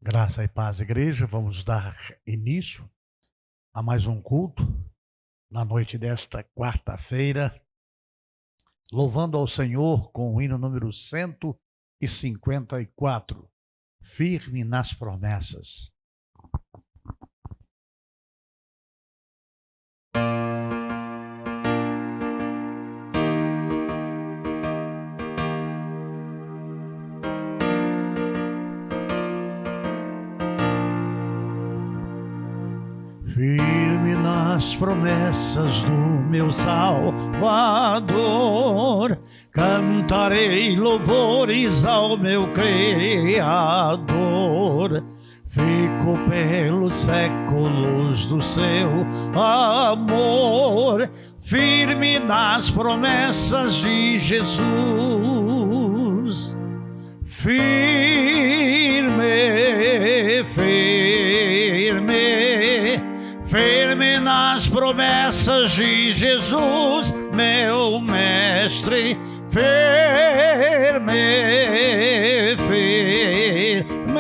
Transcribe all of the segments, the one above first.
Graça e paz, igreja. Vamos dar início a mais um culto na noite desta quarta-feira, louvando ao Senhor com o hino número 154, firme nas promessas. Firme nas promessas do meu Salvador, cantarei louvores ao meu Criador. Fico pelos séculos do seu amor, firme nas promessas de Jesus. Firme, firme, firme nas promessas de Jesus, meu mestre. Firme, firme,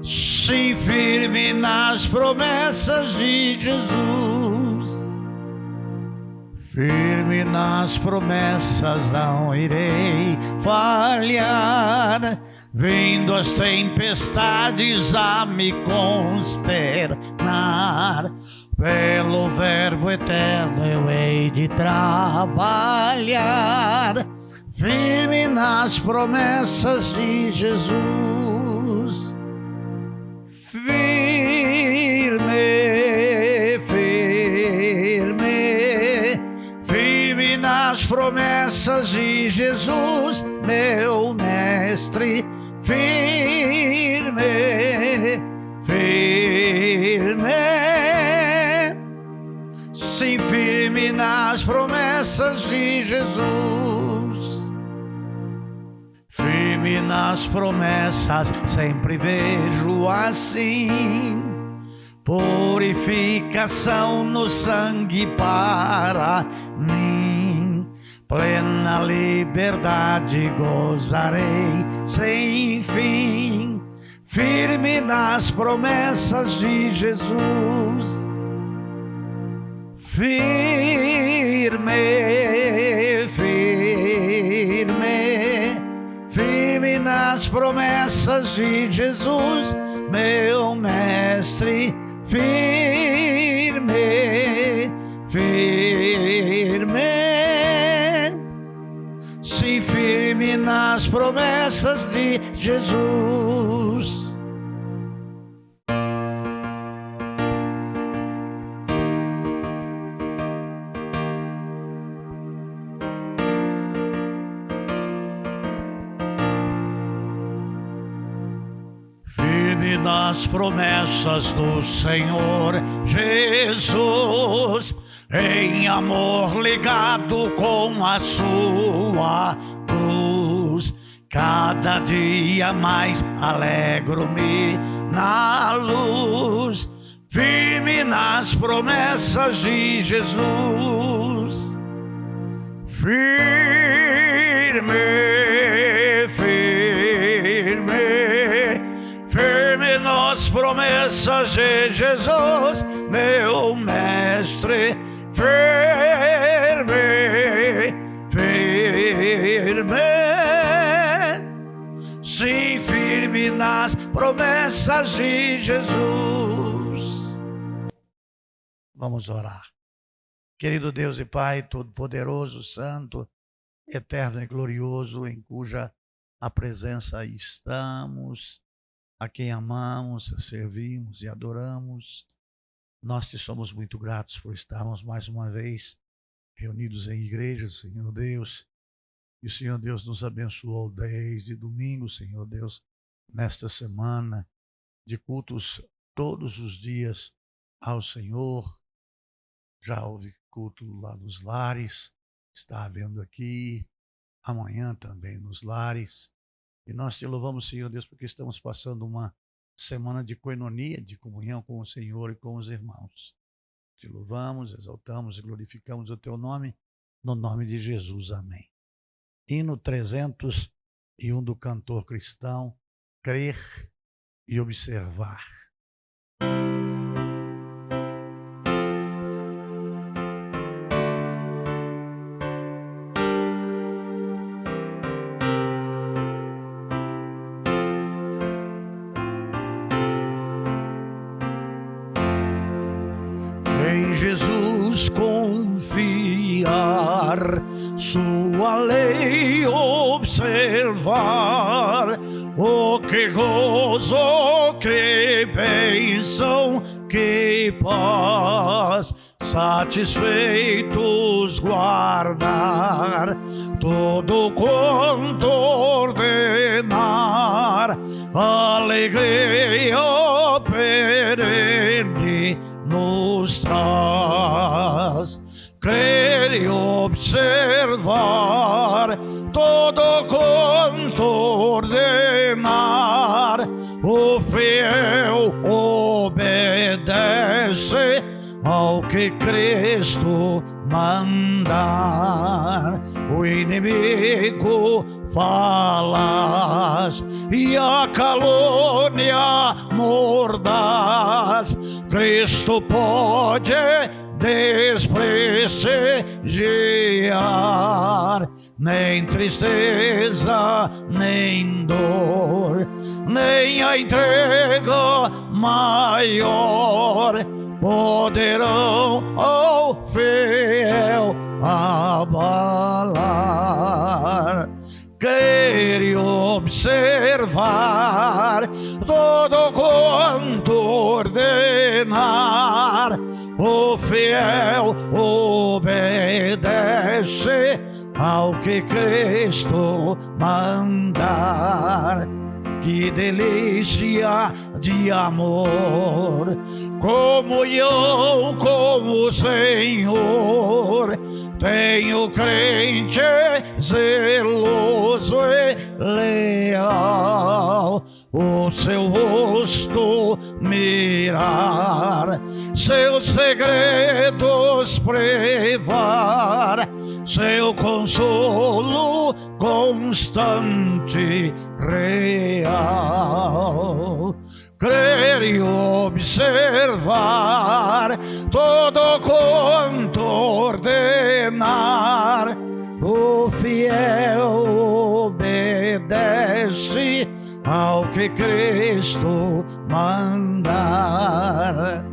sim, firme nas promessas de Jesus. Firme nas promessas, não irei falhar, vendo as tempestades a me consternar. Pelo verbo eterno eu hei de trabalhar, firme nas promessas de Jesus. Firme, firme, firme nas promessas de Jesus, meu mestre. Firme, firme, sim, firme nas promessas de Jesus. Firme nas promessas, sempre vejo assim, purificação no sangue para mim. Plena liberdade gozarei sem fim, firme nas promessas de Jesus. Firme, firme, firme nas promessas de Jesus, meu mestre. Firme, firme, sim, firme nas promessas de Jesus. Firme nas promessas do Senhor Jesus, em amor ligado com a sua cruz. Cada dia mais alegro-me na luz, firme nas promessas de Jesus. Firme, firme, firme nas promessas de Jesus, meu mestre. Firme, firme, sim, firme nas promessas de Jesus. Vamos orar. Querido Deus e Pai, Todo-Poderoso, Santo, Eterno e Glorioso, em cuja a presença estamos, a quem amamos, servimos e adoramos, nós te somos muito gratos por estarmos mais uma vez reunidos em igreja, Senhor Deus. E o Senhor Deus nos abençoou desde domingo, Senhor Deus, nesta semana de cultos todos os dias ao Senhor. Já houve culto lá nos lares, está havendo aqui, amanhã também nos lares. E nós te louvamos, Senhor Deus, porque estamos passando uma semana de coinonia, de comunhão com o Senhor e com os irmãos. Te louvamos, exaltamos e glorificamos o teu nome, no nome de Jesus. Amém. Hino 301 do cantor cristão, crer e observar. Em Jesus confiar, sua lei observar, oh que gozo, que bênção, que paz, satisfeitos guardar tudo quanto ordenar, alegria perene nos traz. Crer e observar todo quanto ordenar, o fiel obedece ao que Cristo mandar. O inimigo falas e a calúnia mordaz, Cristo pode desprestigiar. Nem tristeza, nem dor, nem a entrega maior poderão ao fiel abalar. Crer e observar todo quanto ordenar, o fiel obedece ao que Cristo mandar. Que delícia de amor, comunhão com o Senhor, tem o crente zeloso e leal, o seu rosto mirar, seus segredos privar, seu consolo constante real. Crer e observar todo quanto ordenar, o fiel obedece ao que Cristo mandar.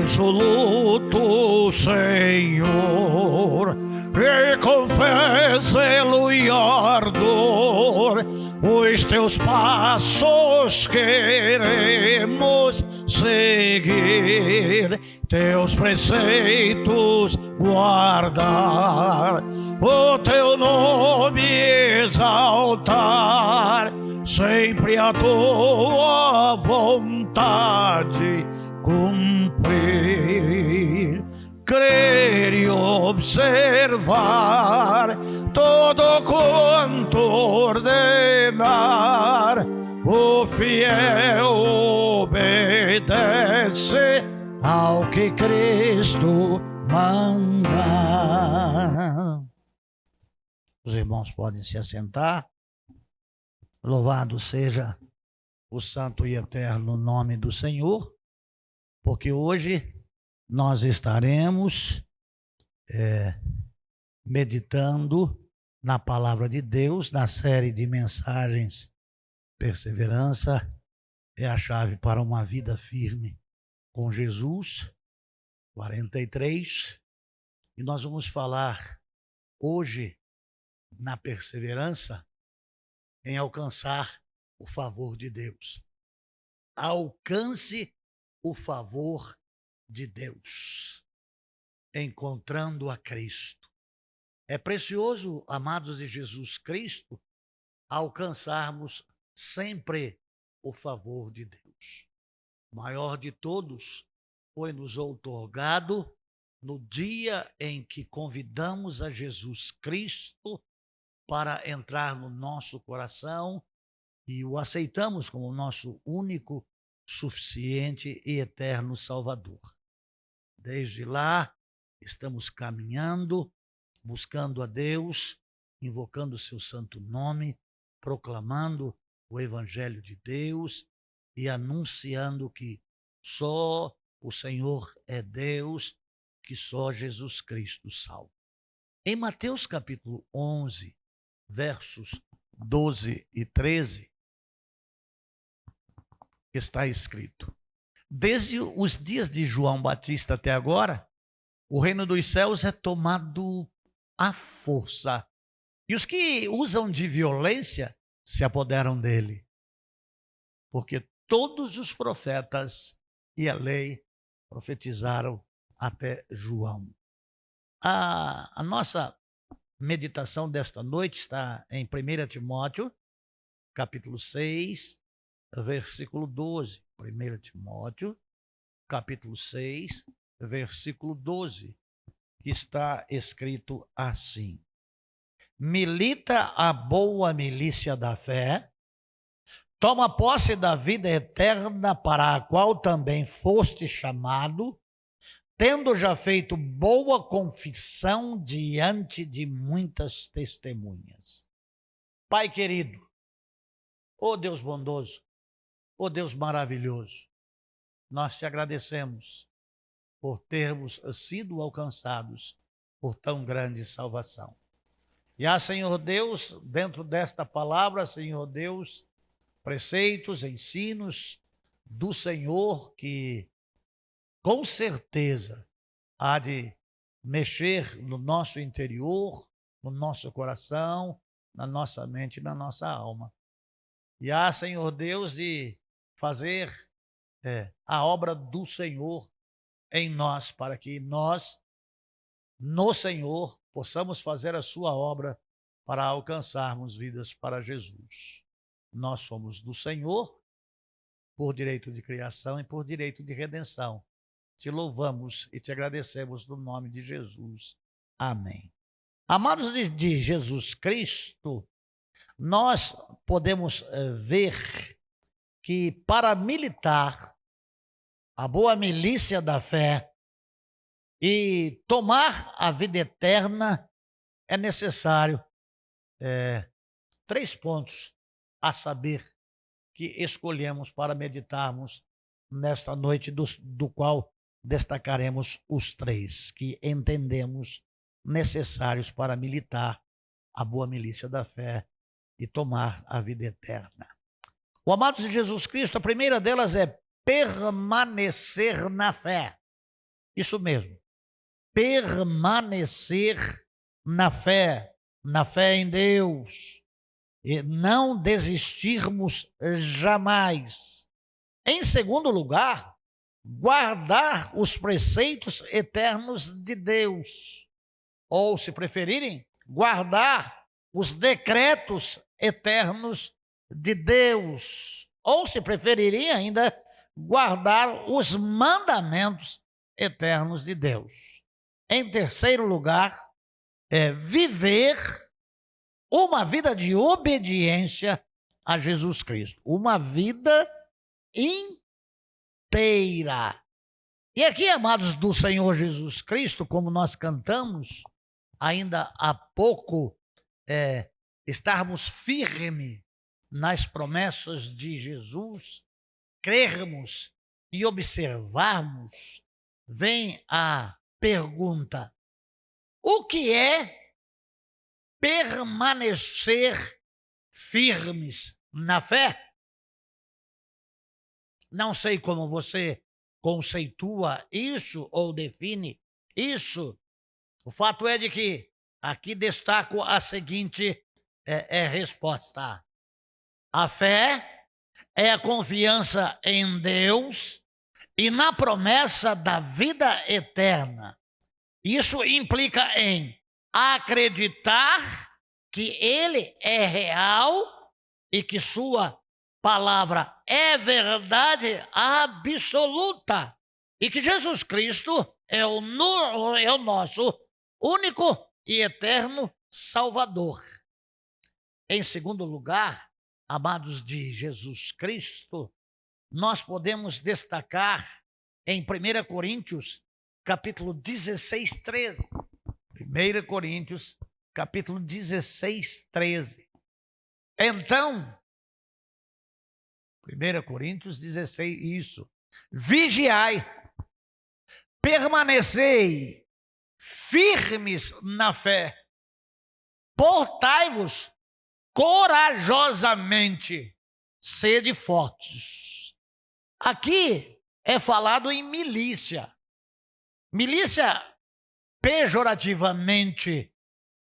Resoluto, Senhor, e com zelo e ardor os teus passos queremos seguir, teus preceitos guardar, o teu nome exaltar, sempre a tua vontade cumprir. Crer e observar todo quanto ordenar, o fiel obedece ao que Cristo manda. Os irmãos podem se assentar. Louvado seja o santo e eterno nome do Senhor, porque hoje nós estaremos meditando na palavra de Deus, na série de mensagens Perseverança é a chave para uma vida firme com Jesus, 43, e nós vamos falar hoje na perseverança em alcançar o favor de Deus. Alcance o favor de Deus, encontrando a Cristo. É precioso, amados de Jesus Cristo, alcançarmos sempre o favor de Deus. O maior de todos foi-nos outorgado no dia em que convidamos a Jesus Cristo para entrar no nosso coração e o aceitamos como nosso único, suficiente e eterno Salvador. Desde lá, estamos caminhando, buscando a Deus, invocando o seu santo nome, proclamando o Evangelho de Deus e anunciando que só o Senhor é Deus, que só Jesus Cristo salva. Em Mateus capítulo 11, versos 12 e 13, está escrito: desde os dias de João Batista até agora, o reino dos céus é tomado à força, e os que usam de violência se apoderam dele, porque todos os profetas e a lei profetizaram até João. A nossa meditação desta noite está em 1 Timóteo, capítulo 6, versículo 12. 1 Timóteo, capítulo 6, versículo 12, que está escrito assim: milita a boa milícia da fé, toma posse da vida eterna, para a qual também foste chamado, tendo já feito boa confissão diante de muitas testemunhas. Pai querido, ó Deus bondoso, ó Deus maravilhoso, nós te agradecemos por termos sido alcançados por tão grande salvação. E há, Senhor Deus, dentro desta palavra, Senhor Deus, preceitos, ensinos do Senhor que com certeza há de mexer no nosso interior, no nosso coração, na nossa mente e na nossa alma. E há, Senhor Deus, de fazer a obra do Senhor em nós, para que nós, no Senhor, possamos fazer a sua obra para alcançarmos vidas para Jesus. Nós somos do Senhor por direito de criação e por direito de redenção. Te louvamos e te agradecemos no nome de Jesus. Amém. Amados de Jesus Cristo, nós podemos ver que para militar a boa milícia da fé e tomar a vida eterna é necessário 3 pontos a saber que escolhemos para meditarmos nesta noite, do qual destacaremos os 3 que entendemos necessários para militar a boa milícia da fé e tomar a vida eterna. O amado de Jesus Cristo, a primeira delas é permanecer na fé. Isso mesmo, permanecer na fé em Deus, e não desistirmos jamais. Em segundo lugar, guardar os preceitos eternos de Deus, ou, se preferirem, guardar os decretos eternos de Deus, ou, se preferirem ainda, guardar os mandamentos eternos de Deus. Em terceiro lugar, viver uma vida de obediência a Jesus Cristo, uma vida inteira. E aqui, amados do Senhor Jesus Cristo, como nós cantamos ainda há pouco, estarmos firmes nas promessas de Jesus, crermos e observarmos, vem a pergunta: o que é permanecer firmes na fé? Não sei como você conceitua isso ou define isso. O fato é de que aqui destaco a seguinte resposta: a fé é a confiança em Deus e na promessa da vida eterna. Isso implica em acreditar que Ele é real e que sua palavra é verdade absoluta e que Jesus Cristo é o nosso único e eterno Salvador. Em segundo lugar, amados de Jesus Cristo, nós podemos destacar em 1 Coríntios, capítulo 16, 13. 1 Coríntios, capítulo 16, 13. Então, 1 Coríntios 16, isso. Vigiai, permanecei firmes na fé, portai-vos corajosamente, sede fortes. Aqui é falado em milícia. Milícia, pejorativamente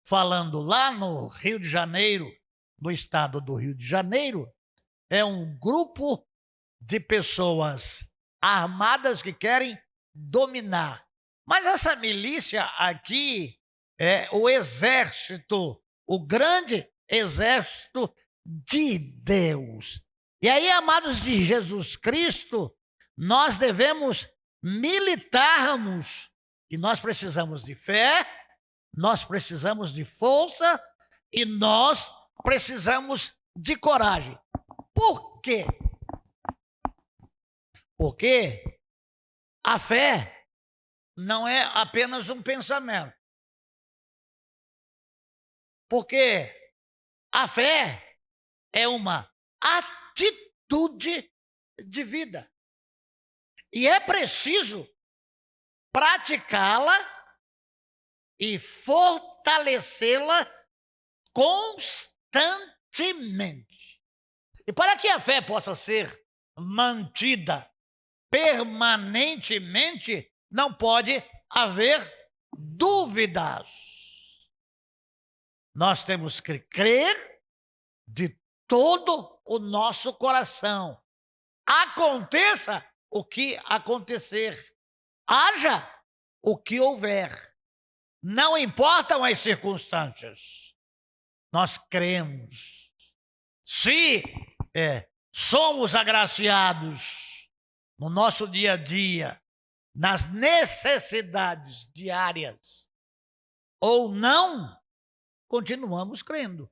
falando, lá no Rio de Janeiro, no estado do Rio de Janeiro, é um grupo de pessoas armadas que querem dominar. Mas essa milícia aqui é o exército, o grande exército de Deus. E aí, amados de Jesus Cristo, nós devemos militarmos. E nós precisamos de fé, nós precisamos de força e nós precisamos de coragem. Por quê? Porque a fé não é apenas um pensamento. Porque a fé é uma atitude de vida. E é preciso praticá-la e fortalecê-la constantemente. E para que a fé possa ser mantida permanentemente, não pode haver dúvidas. Nós temos que crer de todo o nosso coração. Aconteça o que acontecer, haja o que houver, não importam as circunstâncias, nós cremos. Se somos agraciados no nosso dia a dia, nas necessidades diárias, ou não, continuamos crendo.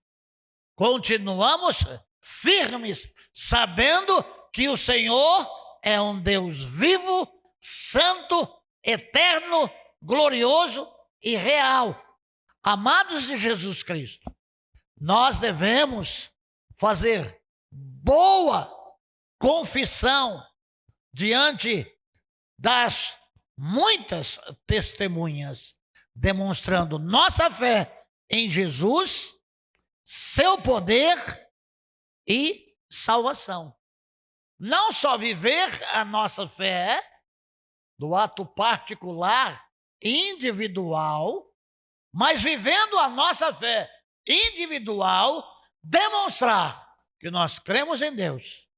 Continuamos firmes, sabendo que o Senhor é um Deus vivo, santo, eterno, glorioso e real. Amados de Jesus Cristo, nós devemos fazer boa confissão diante das muitas testemunhas, demonstrando nossa fé em Jesus, seu poder e salvação. Não só viver a nossa fé do ato particular, individual, mas vivendo a nossa fé individual, demonstrar que nós cremos em Deus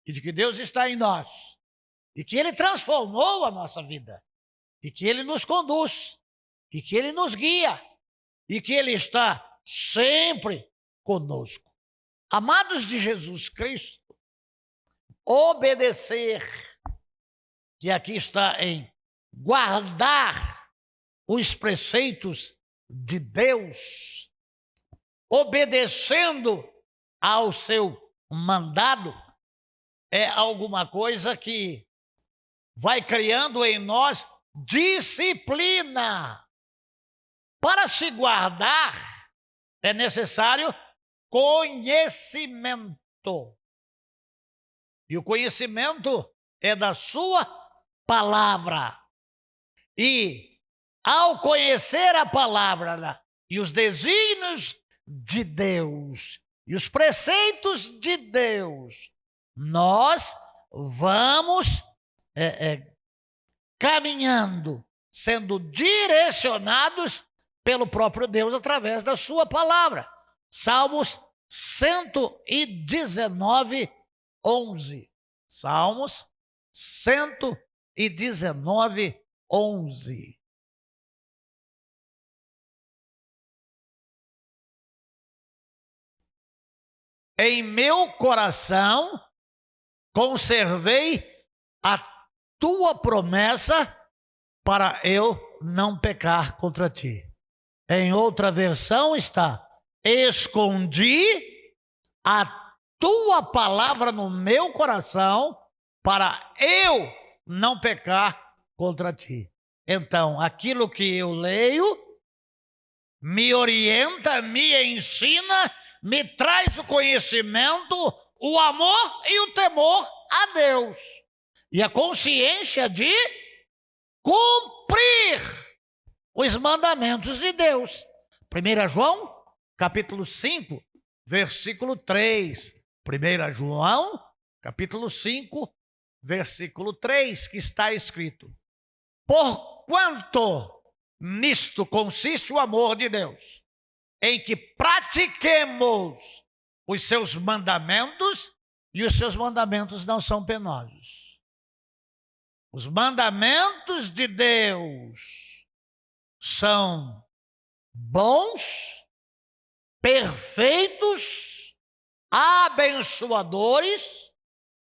e de que Deus está em nós e que Ele transformou a nossa vida e que Ele nos conduz e que Ele nos guia e que Ele está sempre conosco. Amados de Jesus Cristo, obedecer, que aqui está em guardar os preceitos de Deus, obedecendo ao seu mandado, é alguma coisa que vai criando em nós disciplina. Para se guardar, é necessário conhecimento. E o conhecimento é da sua palavra. E ao conhecer a palavra e os desígnios de Deus e os preceitos de Deus, nós vamos caminhando, sendo direcionados pelo próprio Deus através da sua palavra. Salmos 119, 11. Salmos 119, 11. Em meu coração conservei a tua promessa para eu não pecar contra ti. Em outra versão está: escondi a tua palavra no meu coração para eu não pecar contra ti. Então, aquilo que eu leio me orienta, me ensina, me traz o conhecimento, o amor e o temor a Deus. E a consciência de cumprir os mandamentos de Deus. 1 João, capítulo 5, versículo 3. 1 João, capítulo 5, versículo 3, que está escrito: porquanto nisto consiste o amor de Deus, em que pratiquemos os seus mandamentos, e os seus mandamentos não são penosos. Os mandamentos de Deus são bons, perfeitos, abençoadores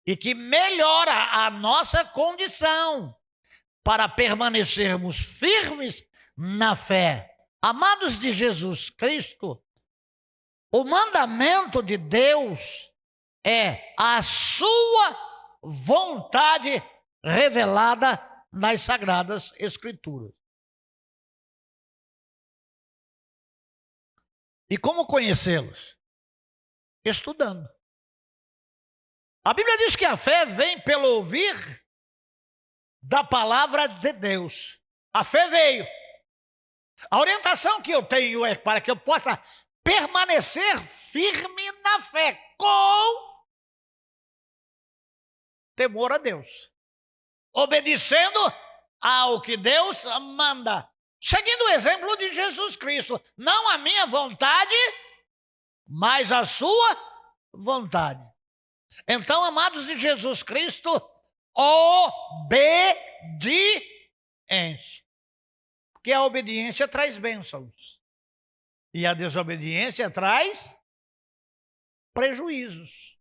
e que melhora a nossa condição para permanecermos firmes na fé. Amados de Jesus Cristo, o mandamento de Deus é a sua vontade revelada nas Sagradas Escrituras. E como conhecê-los? Estudando. A Bíblia diz que a fé vem pelo ouvir da palavra de Deus. A fé veio. A orientação que eu tenho é para que eu possa permanecer firme na fé, com temor a Deus, obedecendo ao que Deus manda, seguindo o exemplo de Jesus Cristo. Não a minha vontade, mas a sua vontade. Então, amados de Jesus Cristo, obediência. Porque a obediência traz bênçãos. E a desobediência traz prejuízos,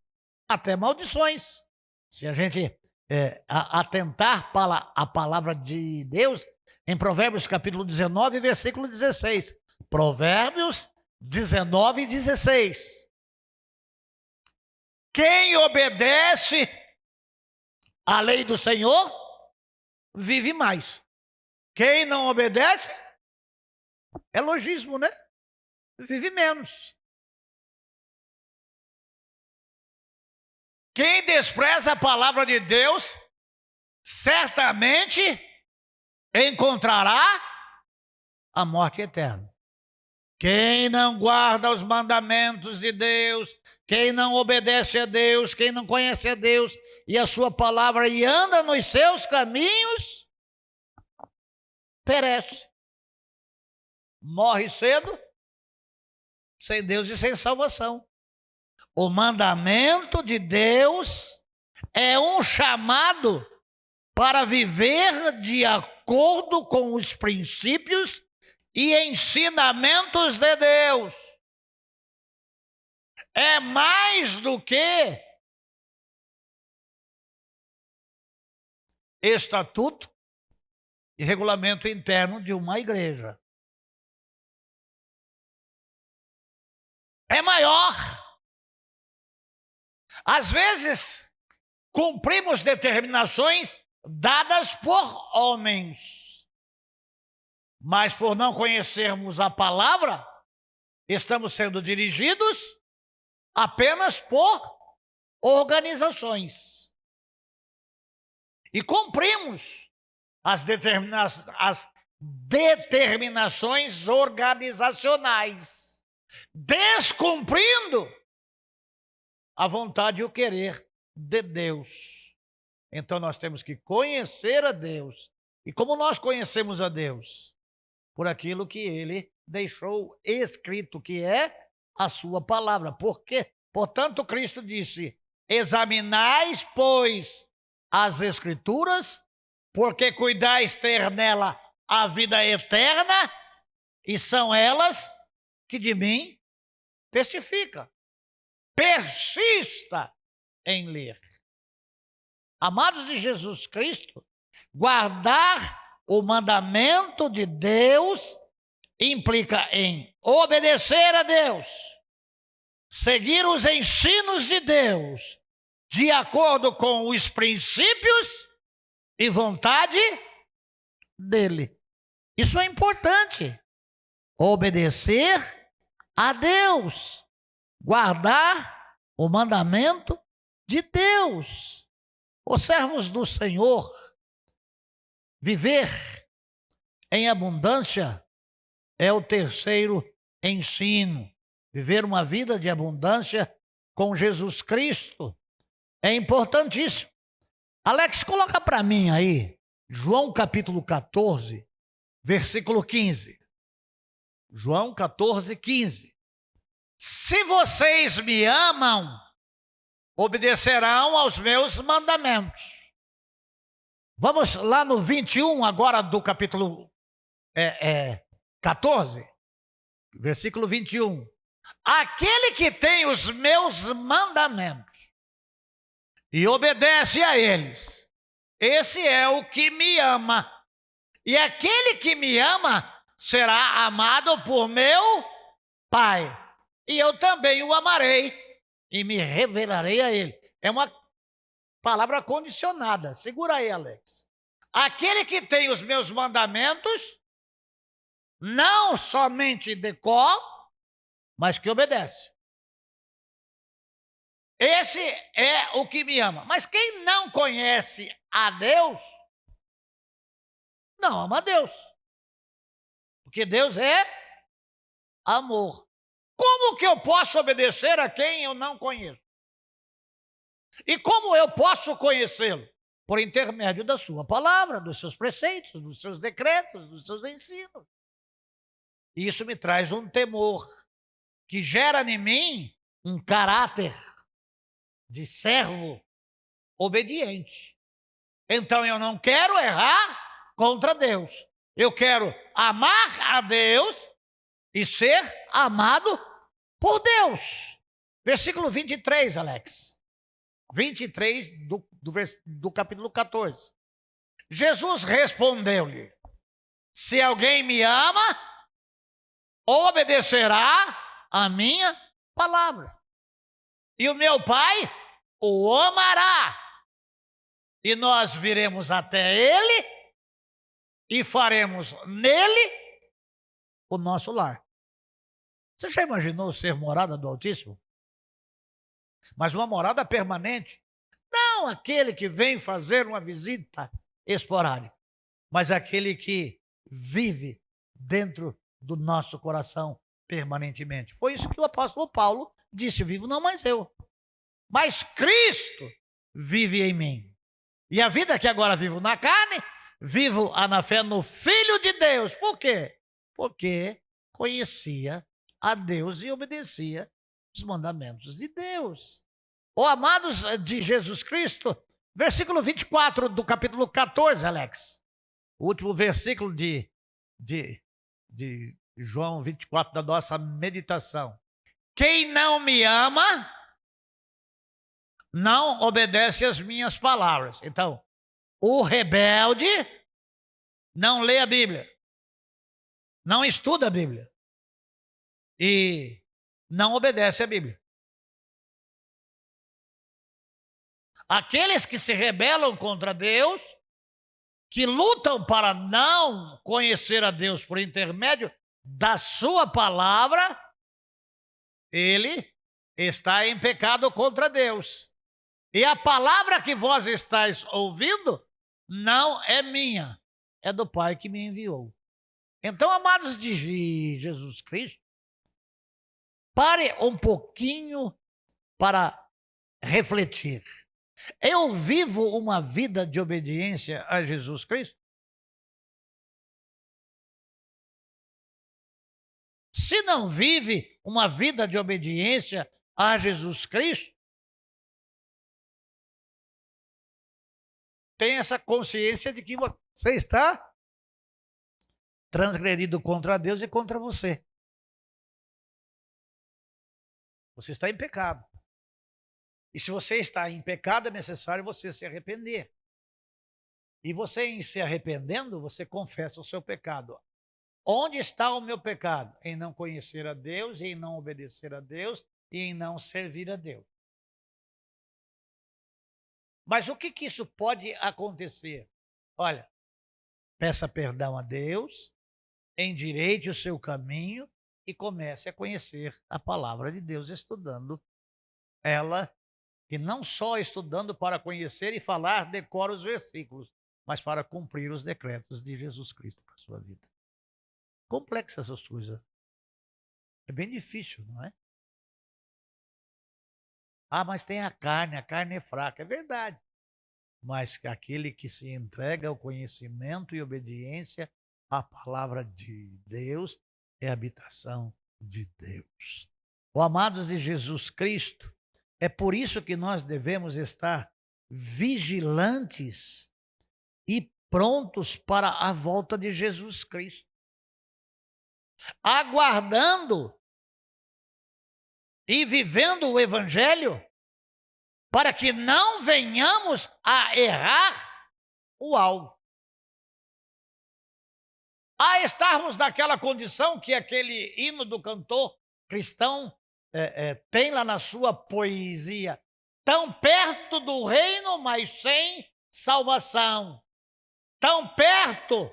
até maldições. Se a gente atentar para a palavra de Deus, em Provérbios capítulo 19, versículo 16. Provérbios 19, 16. Quem obedece à lei do Senhor, vive mais. Quem não obedece, é logismo, né? Vive menos. Quem despreza a palavra de Deus, certamente encontrará a morte eterna. Quem não guarda os mandamentos de Deus, quem não obedece a Deus, quem não conhece a Deus e a sua palavra e anda nos seus caminhos, perece. Morre cedo, sem Deus e sem salvação. O mandamento de Deus é um chamado para viver de acordo com os princípios e ensinamentos de Deus. É mais do que estatuto e regulamento interno de uma igreja. É maior. Às vezes, cumprimos determinações dadas por homens, mas por não conhecermos a palavra, estamos sendo dirigidos apenas por organizações. E cumprimos as determinações organizacionais, descumprindo a vontade e o querer de Deus. Então nós temos que conhecer a Deus. E como nós conhecemos a Deus? Por aquilo que Ele deixou escrito, que é a sua palavra. Porque, portanto, Cristo disse: examinais, pois, as Escrituras, porque cuidais ter nela a vida eterna, e são elas que de mim testificam. Persista em ler. Amados de Jesus Cristo, guardar o mandamento de Deus implica em obedecer a Deus, seguir os ensinos de Deus, de acordo com os princípios e vontade dele. Isso é importante. Obedecer a Deus, guardar o mandamento de Deus. Os servos do Senhor, viver em abundância é o terceiro ensino. Viver uma vida de abundância com Jesus Cristo é importantíssimo. Alex, coloca para mim aí, João capítulo 14, versículo 15. João 14, 15. Se vocês me amam, obedecerão aos meus mandamentos. Vamos lá no 21 agora do capítulo 14, versículo 21. Aquele que tem os meus mandamentos e obedece a eles, esse é o que me ama. E aquele que me ama será amado por meu Pai. E eu também o amarei e me revelarei a ele. É uma palavra condicionada. Segura aí, Alex. Aquele que tem os meus mandamentos, não somente decora, mas que obedece. Esse é o que me ama. Mas quem não conhece a Deus, não ama a Deus. Porque Deus é amor. Como que eu posso obedecer a quem eu não conheço? E como eu posso conhecê-lo? Por intermédio da sua palavra, dos seus preceitos, dos seus decretos, dos seus ensinos. E isso me traz um temor que gera em mim um caráter de servo obediente. Então eu não quero errar contra Deus. Eu quero amar a Deus e ser amado por Deus. Versículo 23, Alex. 23 do capítulo 14. Jesus respondeu-lhe: se alguém me ama, obedecerá a minha palavra. E o meu Pai o amará. E nós viremos até ele e faremos nele o nosso lar. Você já imaginou ser morada do Altíssimo? Mas uma morada permanente. Não aquele que vem fazer uma visita esporádica, mas aquele que vive dentro do nosso coração permanentemente. Foi isso que o apóstolo Paulo disse: vivo não mais eu, mas Cristo vive em mim. E a vida que agora vivo na carne, vivo na fé no Filho de Deus. Por quê? Porque conhecia a Deus e obedecia os mandamentos de Deus. Ó amados de Jesus Cristo, versículo 24 do capítulo 14, Alex. O último versículo de João 24 da nossa meditação. Quem não me ama, não obedece às minhas palavras. Então, o rebelde não lê a Bíblia, não estuda a Bíblia e não obedece a Bíblia. Aqueles que se rebelam contra Deus, que lutam para não conhecer a Deus por intermédio da sua palavra, ele está em pecado contra Deus. E a palavra que vós estáis ouvindo não é minha, é do Pai que me enviou. Então, amados de Jesus Cristo, pare um pouquinho para refletir. Eu vivo uma vida de obediência a Jesus Cristo? Se não vive uma vida de obediência a Jesus Cristo, tem essa consciência de que você está transgredido contra Deus e contra você. Você está em pecado. E se você está em pecado, é necessário você se arrepender. E você, em se arrependendo, você confessa o seu pecado Onde está o meu pecado? Em não conhecer a Deus, em não obedecer a Deus e em não servir a Deus. Mas o que isso pode acontecer? Olha, peça perdão a Deus, endireite o seu caminho e comece a conhecer a palavra de Deus, estudando ela, e não só estudando para conhecer e falar, decora os versículos, mas para cumprir os decretos de Jesus Cristo para a sua vida. Complexas essas coisas. É bem difícil, não é? Ah, mas tem a carne é fraca. É verdade. Mas aquele que se entrega ao conhecimento e obediência à palavra de Deus é a habitação de Deus. Ó, amados de Jesus Cristo, é por isso que nós devemos estar vigilantes e prontos para a volta de Jesus Cristo, aguardando e vivendo o Evangelho, para que não venhamos a errar o alvo. A estarmos naquela condição que aquele hino do cantor cristão tem lá na sua poesia, tão perto do reino, mas sem salvação, tão perto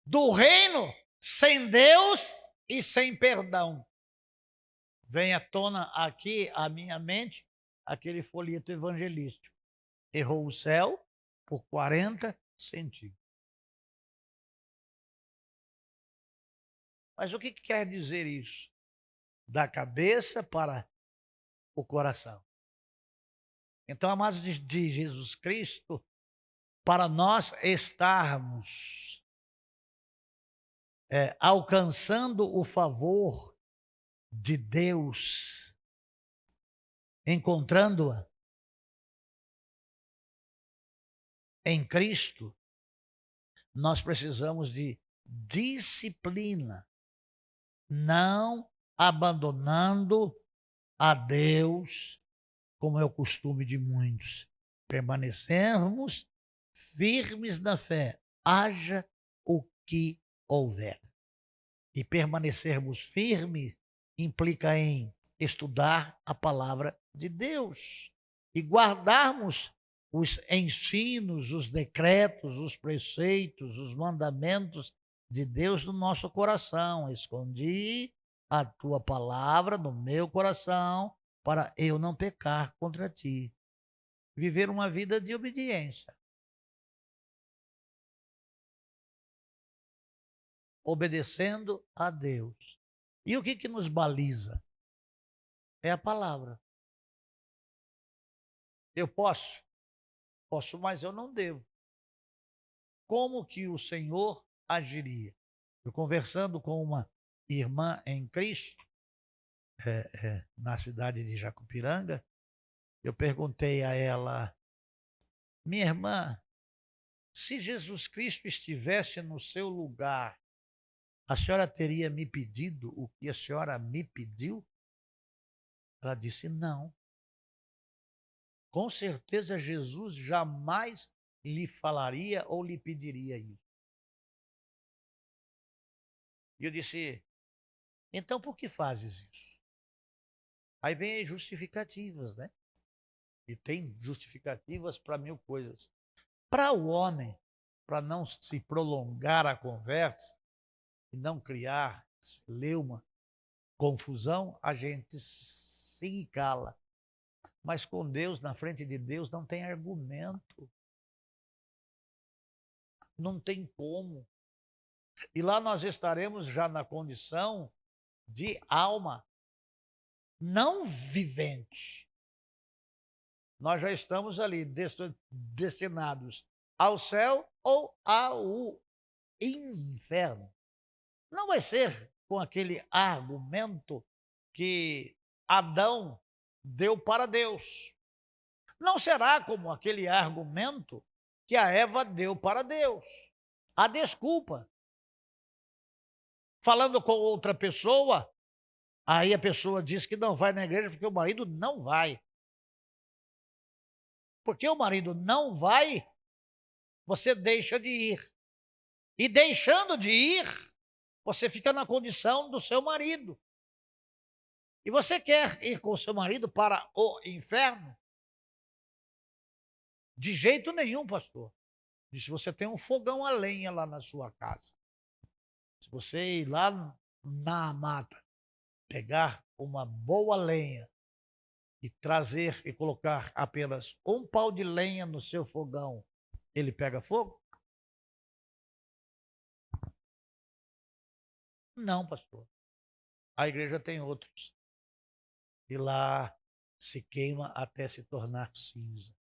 do reino, sem Deus e sem perdão. Vem à tona aqui a minha mente aquele folheto evangelístico. Errou o céu por 40 centímetros. Mas o que quer dizer isso? Da cabeça para o coração. Então, amados de Jesus Cristo, para nós estarmos alcançando o favor de Deus, encontrando-a em Cristo, nós precisamos de disciplina, não abandonando a Deus, como é o costume de muitos. Permanecermos firmes na fé, haja o que houver. E permanecermos firmes implica em estudar a palavra de Deus e guardarmos os ensinos, os decretos, os preceitos, os mandamentos de Deus no nosso coração. Escondi a tua palavra no meu coração para eu não pecar contra ti. Viver uma vida de obediência. Obedecendo a Deus. E o que nos baliza? É a palavra. Eu posso, mas eu não devo. Como que o Senhor agiria? Eu conversando com uma irmã em Cristo, na cidade de Jacupiranga, eu perguntei a ela, minha irmã, se Jesus Cristo estivesse no seu lugar, a senhora teria me pedido o que a senhora me pediu? Ela disse, não. Com certeza Jesus jamais lhe falaria ou lhe pediria isso. E eu disse, então por que fazes isso? Aí vem as justificativas, né? E tem justificativas para 1000 coisas. Para o homem, para não se prolongar a conversa e não criar celeuma, confusão, a gente se cala. Mas com Deus, na frente de Deus, não tem argumento. Não tem como. E lá nós estaremos já na condição de alma não vivente. Nós já estamos ali destinados ao céu ou ao inferno. Não vai ser com aquele argumento que Adão deu para Deus. Não será como aquele argumento que a Eva deu para Deus. A desculpa. Falando com outra pessoa, aí a pessoa diz que não vai na igreja porque o marido não vai. Porque o marido não vai, você deixa de ir. E deixando de ir, Você fica na condição do seu marido. E você quer ir com o seu marido para o inferno? De jeito nenhum, pastor. E se você tem um fogão a lenha lá na sua casa, se você ir lá na mata, pegar uma boa lenha e trazer e colocar apenas um pau de lenha no seu fogão, ele pega fogo? Não, pastor. A igreja tem outros. E lá se queima até se tornar cinza.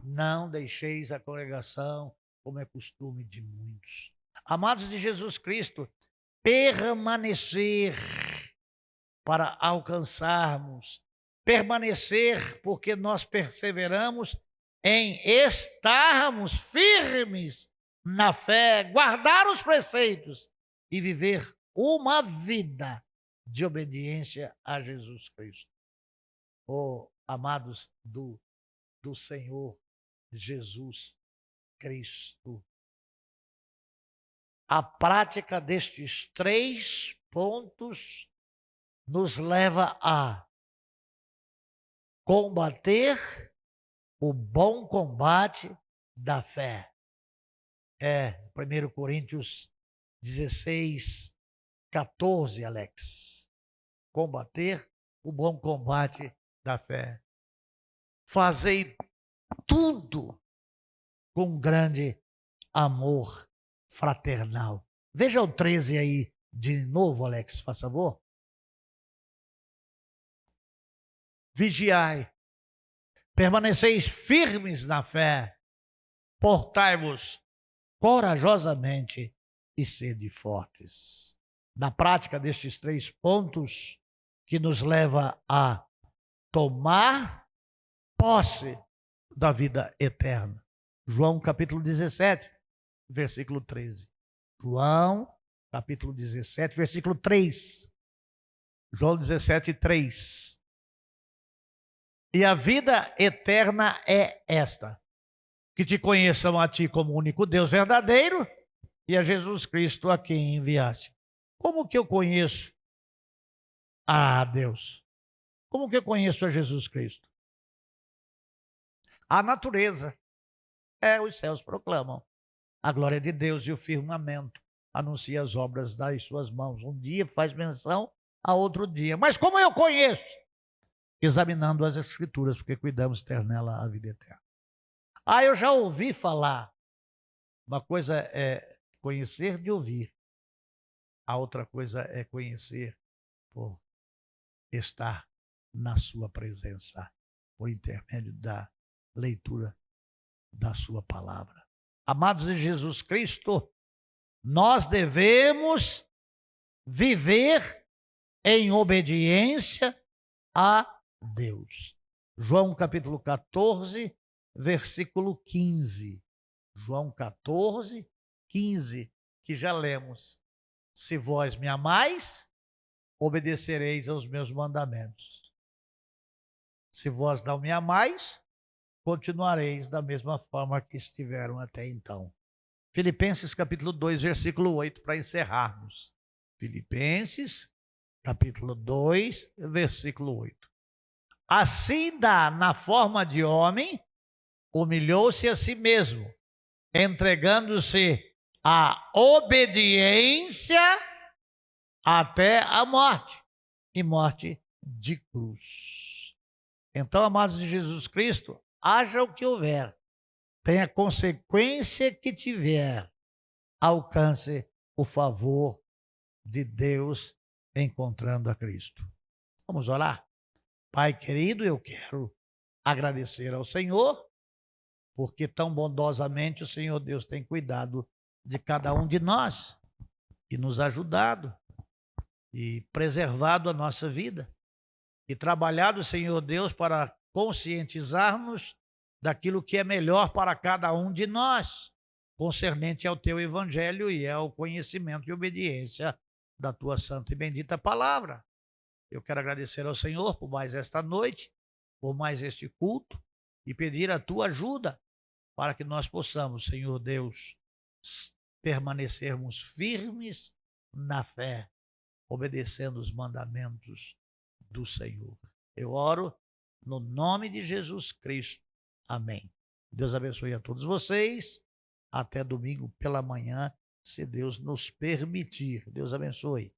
Não deixeis a congregação, como é costume de muitos. Amados de Jesus Cristo, permanecer para alcançarmos, permanecer porque nós perseveramos em estarmos firmes na fé, guardar os preceitos e viver uma vida de obediência a Jesus Cristo. Oh, amados do Senhor Jesus Cristo. A prática destes 3 pontos nos leva a combater o bom combate da fé. 1 Coríntios 16, 14, Alex. Combater o bom combate da fé. Fazei tudo com grande amor fraternal. Veja o 13 aí de novo, Alex, faz favor. Vigiai, permaneceis firmes na fé, portai-vos corajosamente e sede fortes. Na prática destes 3 pontos que nos leva a tomar posse da vida eterna. João capítulo 17, versículo 13. João capítulo 17, versículo 3. João 17, 3. E a vida eterna é esta: que te conheçam a ti como único Deus verdadeiro e a Jesus Cristo a quem enviaste. Como que eu conheço a Deus? Como que eu conheço a Jesus Cristo? A natureza. Os céus proclamam a glória de Deus e o firmamento anuncia as obras das suas mãos. Um dia faz menção a outro dia. Mas como eu conheço? Examinando as Escrituras, porque cuidamos de ter nela a vida eterna. Eu já ouvi falar. Uma coisa é conhecer de ouvir. A outra coisa é conhecer por estar na sua presença, por intermédio da leitura da sua palavra. Amados de Jesus Cristo, nós devemos viver em obediência a Deus. João capítulo 14, versículo 15. João 14, 15, que já lemos. Se vós me amais, obedecereis aos meus mandamentos. Se vós não me amais, continuareis da mesma forma que estiveram até então. Filipenses capítulo 2, versículo 8, para encerrarmos. Filipenses capítulo 2, versículo 8. Assim na forma de homem, humilhou-se a si mesmo, entregando-se à obediência até a morte, e morte de cruz. Então, amados de Jesus Cristo, haja o que houver, tenha consequência que tiver, alcance o favor de Deus encontrando a Cristo. Vamos orar? Pai querido, eu quero agradecer ao Senhor, porque tão bondosamente o Senhor Deus tem cuidado de cada um de nós e nos ajudado e preservado a nossa vida e trabalhado, Senhor Deus, para conscientizarmos daquilo que é melhor para cada um de nós, concernente ao teu evangelho e ao conhecimento e obediência da tua santa e bendita palavra. Eu quero agradecer ao Senhor por mais esta noite, por mais este culto e pedir a tua ajuda para que nós possamos, Senhor Deus, permanecermos firmes na fé, obedecendo os mandamentos do Senhor. Eu oro no nome de Jesus Cristo. Amém. Deus abençoe a todos vocês. Até domingo pela manhã, se Deus nos permitir. Deus abençoe.